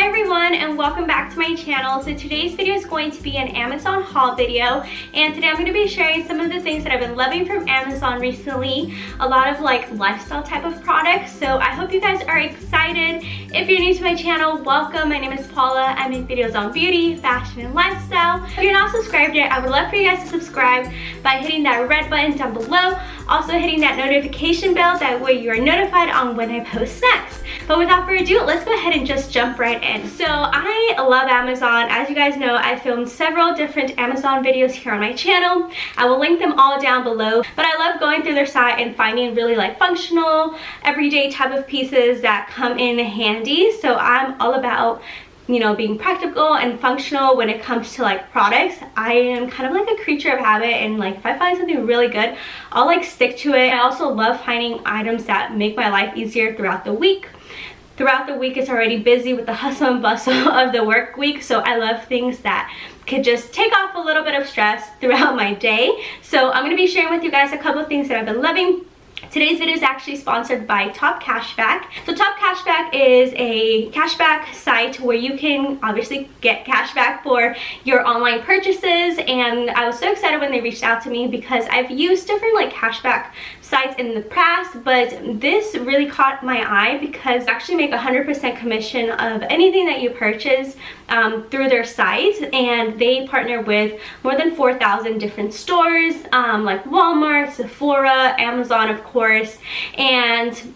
everyone, and welcome back to my channel. So today's video is going to be an Amazon haul video, and today I'm going to be sharing some of the things that I've been loving from Amazon recently. A lot of like lifestyle type of products, so I hope you guys are excited. If you're new to my channel, welcome. My name is Paula. I make videos on beauty, fashion, and lifestyle. If you're not subscribed yet, I would love for you guys to subscribe by hitting that red button down below. Also hitting that notification bell, that way you are notified on when I post next. But without further ado, let's go ahead and just jump right in. So I love Amazon. As you guys know, I filmed several different Amazon videos here on my channel. I will link them all down below. But I love going through their site and finding really like functional, everyday type of pieces that come in handy. So I'm all about, you know, being practical and functional when it comes to like products. I am kind of like a creature of habit, and like if I find something really good, I'll like stick to it. I also love finding items that make my life easier throughout the week. Throughout the week, it's already busy with the hustle and bustle of the work week, so I love things that could just take off a little bit of stress throughout my day. So I'm going to be sharing with you guys a couple of things that I've been loving. Today's video is actually sponsored by Top Cashback. So Top Cashback is a cashback site where you can obviously get cashback for your online purchases, and I was so excited when they reached out to me because I've used different like cashback sites in the past, but this really caught my eye because they actually make 100% commission of anything that you purchase through their site, and they partner with more than 4,000 different stores like Walmart, Sephora, Amazon of course, and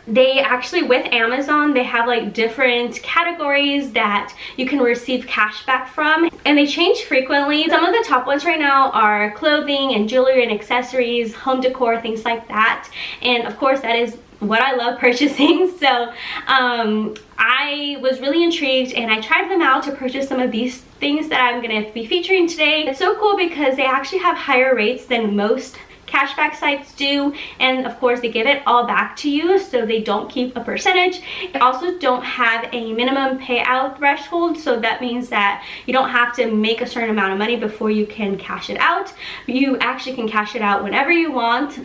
they actually, with Amazon, they have like different categories that you can receive cashback from, and they change frequently. Some of the top ones right now are clothing and jewelry and accessories, home decor, things like that, and of course that is what I love purchasing. So I was really intrigued and I tried them out to purchase some of these things that I'm going to be featuring today. It's so cool because they actually have higher rates than most cashback sites do, and of course they give it all back to you, so they don't keep a percentage. They also don't have a minimum payout threshold, so that means that you don't have to make a certain amount of money before you can cash it out. You actually can cash it out whenever you want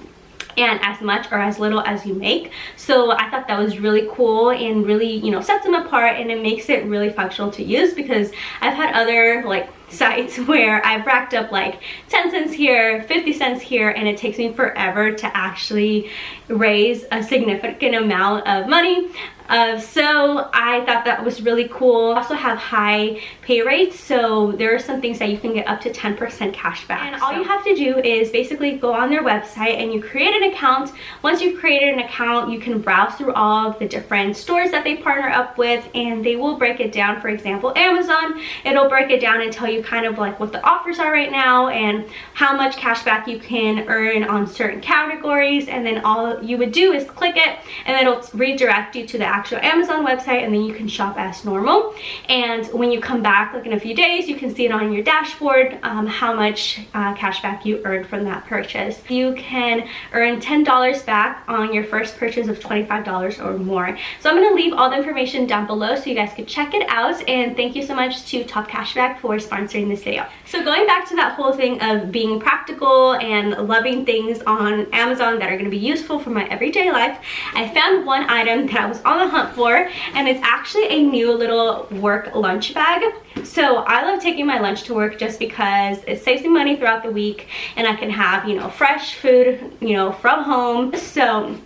and as much or as little as you make. So I thought that was really cool and really, you know, sets them apart, and it makes it really functional to use because I've had other like sites where I've racked up like 10 cents here, 50 cents here, and it takes me forever to actually raise a significant amount of money. So I thought that was really cool. Also have high pay rates, so there are some things that you can get up to 10% cash back. And all you have to do is basically go on their website and you create an account. Once you've created an account, you can browse through all of the different stores that they partner up with, and they will break it down. For example, Amazon, it'll break it down and tell you kind of like what the offers are right now and how much cash back you can earn on certain categories, and then all you would do is click it and it'll redirect you to the actual Amazon website, and then you can shop as normal. And when you come back like in a few days, you can see it on your dashboard how much cash back you earned from that purchase. You can earn $10 back on your first purchase of $25 or more. So I'm going to leave all the information down below so you guys can check it out, and thank you so much to Top Cashback for sponsoring this video. So going back to that whole thing of being practical and loving things on Amazon that are going to be useful for my everyday life, I found one item that I was on the hunt for, and it's actually a new little work lunch bag. So I love taking my lunch to work just because it saves me money throughout the week, and I can have, you know, fresh food, you know, from home. So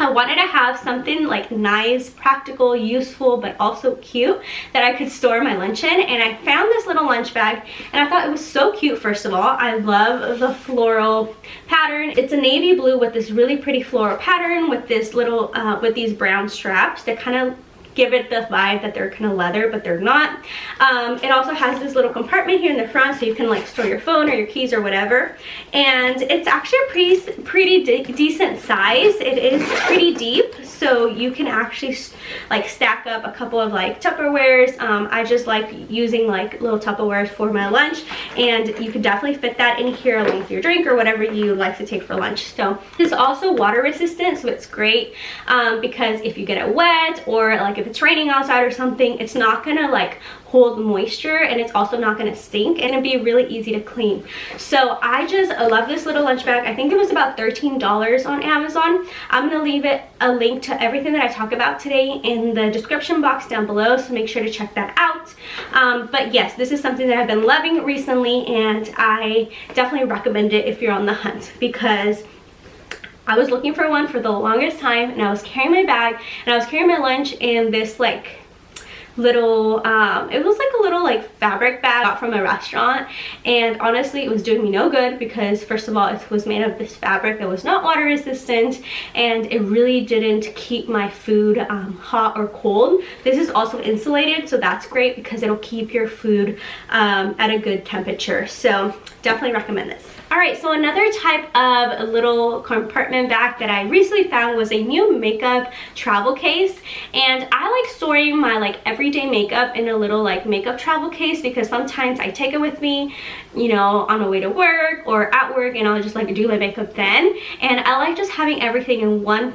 I wanted to have something like nice, practical, useful, but also cute that I could store my lunch in, and I found this little lunch bag and I thought it was so cute. First of all, I love the floral pattern. It's a navy blue with this really pretty floral pattern with this little with these brown straps that kind of give it the vibe that they're kind of leather, but they're not. It also has this little compartment here in the front so you can like store your phone or your keys or whatever, and it's actually a pretty decent size. It is pretty deep, so you can actually like stack up a couple of like Tupperwares. I just like using like little Tupperwares for my lunch, and you could definitely fit that in here along with your drink or whatever you like to take for lunch. So this is also water resistant, so it's great because if you get it wet, or like if it's raining outside or something, it's not gonna like hold moisture, and it's also not gonna stink, and it'd be really easy to clean. So I just love this little lunch bag. I think it was about $13 on Amazon. I'm gonna leave a link to everything that I talk about today in the description box down below, so make sure to check that out. But yes, this is something that I've been loving recently, and I definitely recommend it if you're on the hunt, because I was looking for one for the longest time, and I was carrying my bag and I was carrying my lunch in this like little it was like a little like fabric bag I got from a restaurant, and honestly it was doing me no good, because first of all it was made of this fabric that was not water resistant, and it really didn't keep my food hot or cold. This is also insulated, so that's great because it'll keep your food at a good temperature, so definitely recommend this. Alright, so another type of little compartment bag that I recently found was a new makeup travel case, and I like storing my like everyday makeup in a little like makeup travel case, because sometimes I take it with me, you know, on the way to work or at work, and I'll just like do my makeup then, and I like just having everything in one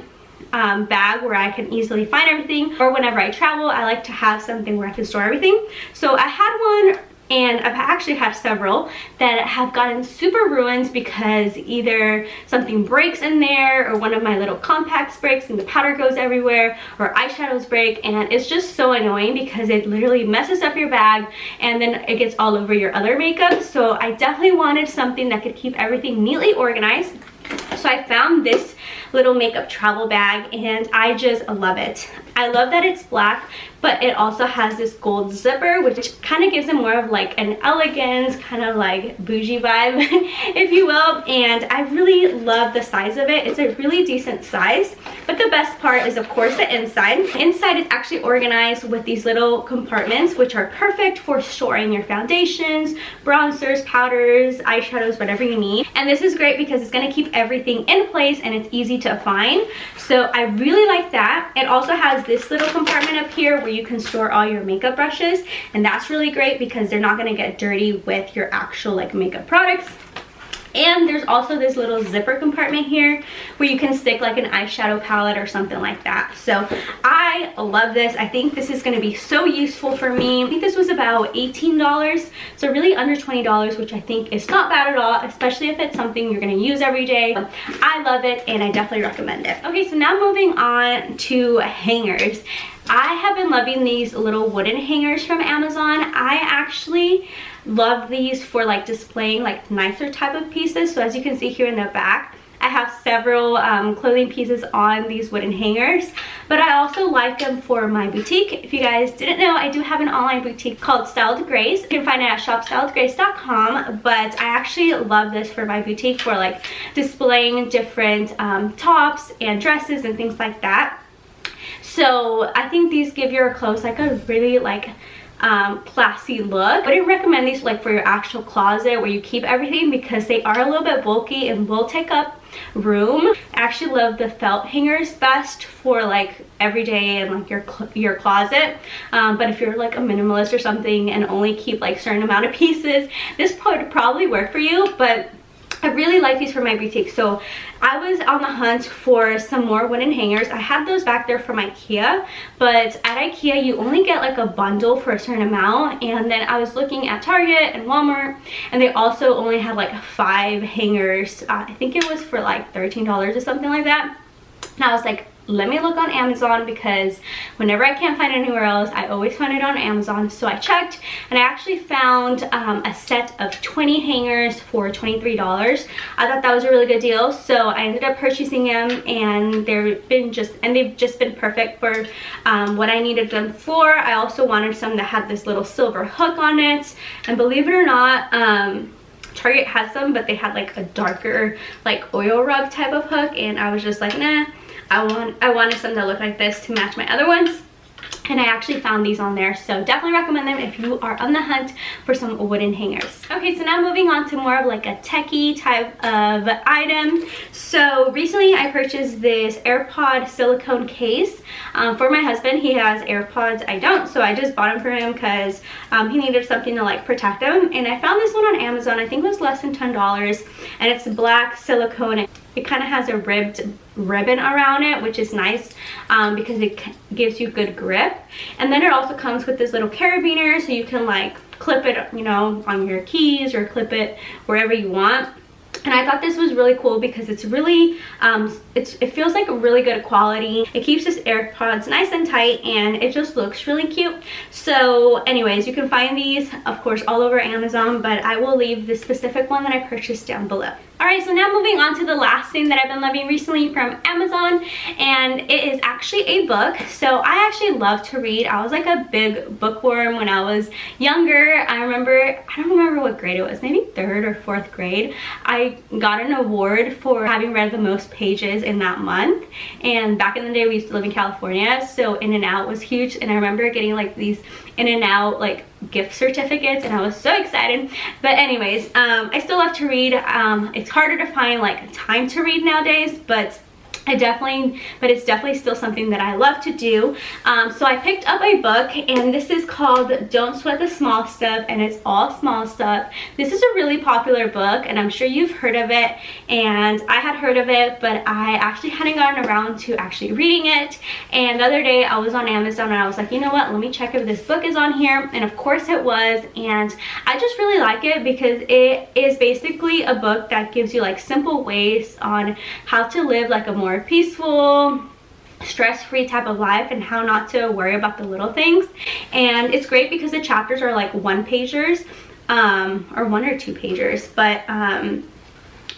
bag where I can easily find everything, or whenever I travel I like to have something where I can store everything. So I had one, and I've actually had several that have gotten super ruined because either something breaks in there, or one of my little compacts breaks and the powder goes everywhere, or eyeshadows break, and it's just so annoying because it literally messes up your bag and then it gets all over your other makeup. So I definitely wanted something that could keep everything neatly organized. So I found this little makeup travel bag, and I just love it. I love that it's black, but it also has this gold zipper, which kind of gives it more of like an elegance, kind of like bougie vibe, if you will. And I really love the size of it. It's a really decent size, but the best part is of course the inside. Inside is actually organized with these little compartments, which are perfect for storing your foundations, bronzers, powders, eyeshadows, whatever you need. And this is great because it's going to keep everything in place and it's easy to find. So I really like that. It also has this little compartment up here where you can store all your makeup brushes, and that's really great because they're not going to get dirty with your actual like makeup products. And there's also this little zipper compartment here where you can stick like an eyeshadow palette or something like that. So I love this. I think this is going to be so useful for me. I think this was about $18, so really under $20, which I think is not bad at all, especially if it's something you're going to use every day. I love it, and I definitely recommend it. Okay, so now moving on to hangers. I have been loving these little wooden hangers from Amazon. I actually love these for like displaying like nicer type of pieces. So as you can see here in the back, I have several clothing pieces on these wooden hangers, but I also like them for my boutique. If you guys didn't know, I do have an online boutique called Styled Grace. You can find it at shopstyledgrace.com, but I actually love this for my boutique for like displaying different tops and dresses and things like that. So I think these give your clothes like a really like classy look. I wouldn't recommend these like for your actual closet where you keep everything, because they are a little bit bulky and will take up room. I actually love the felt hangers best for like every day and like your closet, but if you're like a minimalist or something and only keep like certain amount of pieces, this would probably work for you. But I really like these for my boutique. So I was on the hunt for some more wooden hangers. I had those back there from IKEA, but at IKEA you only get like a bundle for a certain amount, and then I was looking at Target and Walmart, and they also only had like 5 hangers. I think it was for like $13 or something like that. And I was like, let me look on Amazon, because whenever I can't find it anywhere else, I always find it on Amazon. So I checked, and I actually found a set of 20 hangers for $23. I thought that was a really good deal, so I ended up purchasing them, and they've just been perfect for what I needed them for. I also wanted some that had this little silver hook on it, and believe it or not, Target had some, but they had like a darker like oil rub type of hook, and I was just like, nah. I wanted some that look like this to match my other ones, and I actually found these on there. So definitely recommend them if you are on the hunt for some wooden hangers. Okay, so now moving on to more of like a techie type of item. So recently I purchased this AirPod silicone case for my husband. He has AirPods, I don't, so I just bought them for him because he needed something to like protect him. And I found this one on Amazon. I think it was less than $10, and it's black silicone. It kind of has a ribbed ribbon around it, which is nice because it gives you good grip. And then it also comes with this little carabiner, so you can like clip it, you know, on your keys or clip it wherever you want. And I thought this was really cool because it's really, it feels like a really good quality. It keeps this AirPods nice and tight, and it just looks really cute. So anyways, you can find these, of course, all over Amazon, but I will leave the specific one that I purchased down below. Alright, so now moving on to the last thing that I've been loving recently from Amazon, and it is actually a book. So I actually love to read. I was like a big bookworm when I was younger. I don't remember what grade it was, maybe 3rd or 4th grade. I got an award for having read the most pages in that month. And back in the day, we used to live in California, so In-N-Out was huge, and I remember getting like these In-N-Out like gift certificates, and I was so excited. But anyways, I still love to read. It's harder to find like time to read nowadays, but it's definitely still something that I love to do. So I picked up a book, and this is called Don't Sweat the Small Stuff, and it's all small stuff. This is a really popular book, and I'm sure you've heard of it, and I had heard of it, but I actually hadn't gotten around to actually reading it. And the other day I was on Amazon, and I was like, you know what, let me check if this book is on here, and of course it was. And I just really like it because it is basically a book that gives you like simple ways on how to live like a more peaceful, stress-free type of life, and how not to worry about the little things. And it's great because the chapters are like 1-pagers, or 1 or 2-pagers, but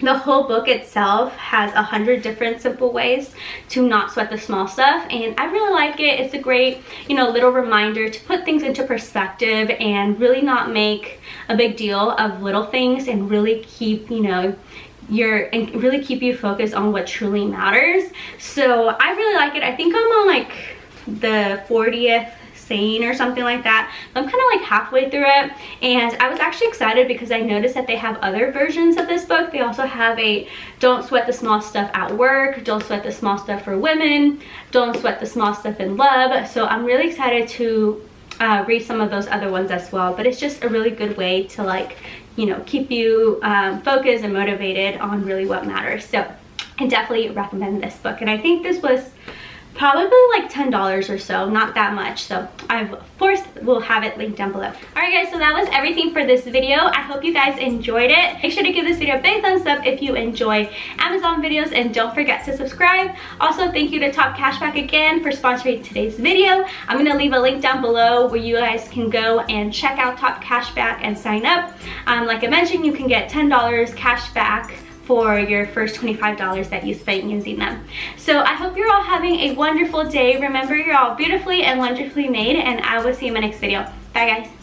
the whole book itself has 100 different simple ways to not sweat the small stuff, and I really like it. It's a great, you know, little reminder to put things into perspective and really not make a big deal of little things, and really keep, you know, and really keep you focused on what truly matters. So I really like it. I think I'm on like the 40th saying or something like that. I'm kind of like halfway through it, and I was actually excited because I noticed that they have other versions of this book. They also have a Don't Sweat the Small Stuff at Work, Don't Sweat the Small Stuff for Women, Don't Sweat the Small Stuff in Love. So I'm really excited to read some of those other ones as well. But it's just a really good way to, like, you know, keep you focused and motivated on really what matters. So I definitely recommend this book, and I think this was probably like $10 or so, not that much. So I of course will have it linked down below. Alright guys, so that was everything for this video. I hope you guys enjoyed it. Make sure to give this video a big thumbs up if you enjoy Amazon videos, and don't forget to subscribe. Also, thank you to Top Cashback again for sponsoring today's video. I'm gonna leave a link down below where you guys can go and check out Top Cashback and sign up. Like I mentioned, you can get $10 cash back for your first $25 that you spent using them. So I hope you're all having a wonderful day. Remember, you're all beautifully and wonderfully made, and I will see you in my next video. Bye guys.